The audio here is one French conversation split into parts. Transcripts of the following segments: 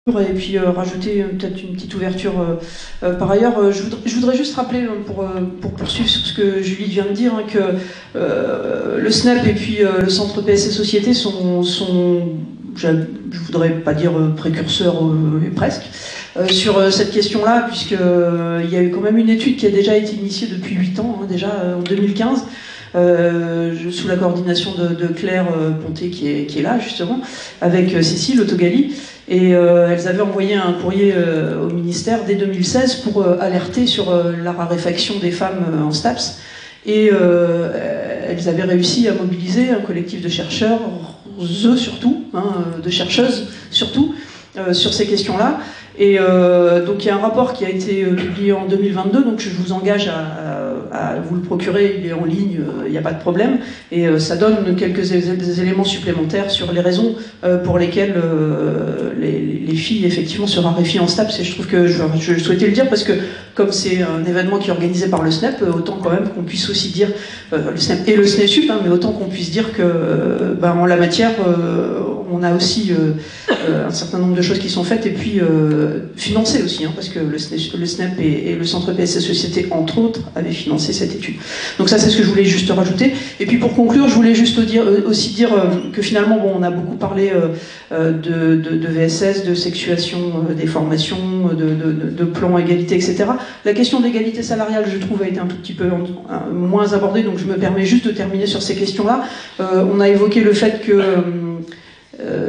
Et puis rajouter peut-être une petite ouverture par ailleurs. Je voudrais juste rappeler, pour poursuivre sur ce que Julie vient de dire, que le SNEP et puis le Centre PSC Société sont je voudrais pas dire précurseurs, mais presque, sur cette question-là, puisqu'il y a eu quand même une étude qui a déjà été initiée depuis 8 ans, déjà en 2015, sous la coordination de Claire Ponté qui est là justement, avec Cécile Autogali, et elles avaient envoyé un courrier au ministère dès 2016 pour alerter sur la raréfaction des femmes en STAPS, et elles avaient réussi à mobiliser un collectif de chercheurs, surtout, de chercheuses surtout, sur ces questions-là. Et donc il y a un rapport qui a été publié en 2022, donc je vous engage à vous le procurer, il est en ligne, il n'y a pas de problème, et ça donne quelques éléments supplémentaires sur les raisons pour lesquelles les filles effectivement se raréfient en STAPS, et je trouve que je souhaitais le dire parce que comme c'est un événement qui est organisé par le SNEP, autant quand même qu'on puisse aussi dire, le SNEP et le SNESUP, mais autant qu'on puisse dire que en la matière, on a aussi un certain nombre de choses qui sont faites, et puis financées aussi, parce que le SNEP et le Centre PSC Société, entre autres, avaient financé cette étude. Donc ça, c'est ce que je voulais juste rajouter. Et puis pour conclure, je voulais juste aussi dire que finalement, bon, on a beaucoup parlé de VSS, de sexuation des formations, de plan égalité, etc. La question d'égalité salariale, je trouve, a été un tout petit peu moins abordée, donc je me permets juste de terminer sur ces questions-là. On a évoqué le fait que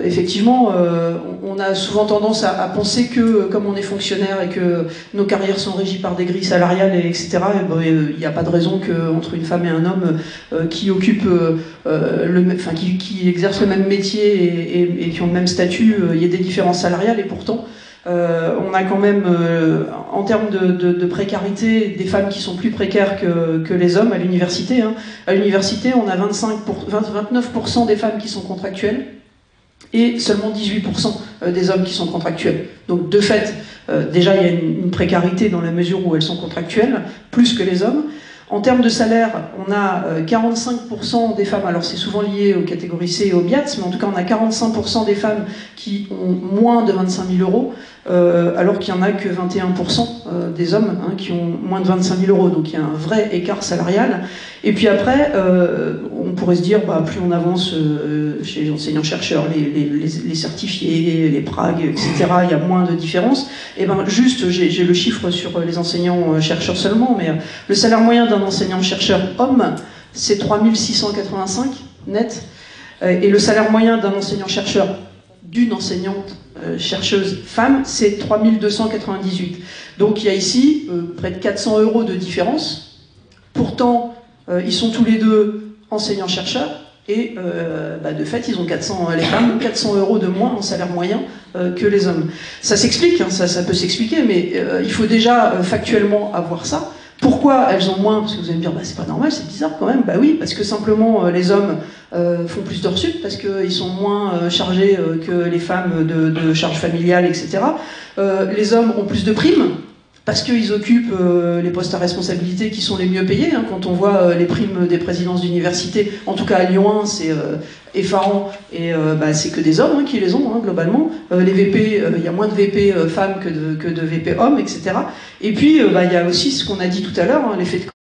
effectivement, on a souvent tendance à penser que, comme on est fonctionnaire et que nos carrières sont régies par des grilles salariales, etc., il n'y a pas de raison qu'entre une femme et un homme qui occupe, qui exercent le même métier et qui ont le même statut, il y ait des différences salariales. Et pourtant, on a quand même, en termes de précarité, des femmes qui sont plus précaires que les hommes à l'université. À l'université, on a 29% des femmes qui sont contractuelles, et seulement 18% des hommes qui sont contractuels. Donc de fait, déjà il y a une précarité dans la mesure où elles sont contractuelles, plus que les hommes. En termes de salaire, on a 45% des femmes, alors c'est souvent lié aux catégories C et aux BIATS, mais en tout cas on a 45% des femmes qui ont moins de 25 000 euros, alors qu'il n'y en a que 21% des hommes qui ont moins de 25 000 euros. Donc il y a un vrai écart salarial. Et puis après, on pourrait se dire, plus on avance chez les enseignants-chercheurs, les certifiés, les pragues, etc., il y a moins de différence. Et juste, j'ai le chiffre sur les enseignants-chercheurs seulement, mais le salaire moyen d'un enseignant-chercheur homme, c'est 3 685 net, et le salaire moyen d'un enseignant-chercheur, d'une enseignante chercheuse femme, c'est 3 298. Donc il y a ici près de 400 euros de différence. Pourtant, ils sont tous les deux enseignants-chercheurs, et de fait, ils ont les femmes 400 euros de moins en salaire moyen que les hommes. Ça s'explique, ça peut s'expliquer, mais il faut déjà factuellement avoir ça. Pourquoi elles ont moins? Parce que vous allez me dire, c'est pas normal, c'est bizarre quand même. Oui, parce que simplement les hommes font plus d'heures sup, parce qu'ils sont moins chargés que les femmes de charges familiales, etc. Les hommes ont plus de primes, parce qu'ils occupent les postes à responsabilité qui sont les mieux payés. Quand on voit les primes des présidences d'université, en tout cas à Lyon 1, c'est effarant, et c'est que des hommes qui les ont, globalement. Les VP, il y a moins de VP femmes que de VP hommes, etc. Et puis, il y a aussi ce qu'on a dit tout à l'heure, l'effet de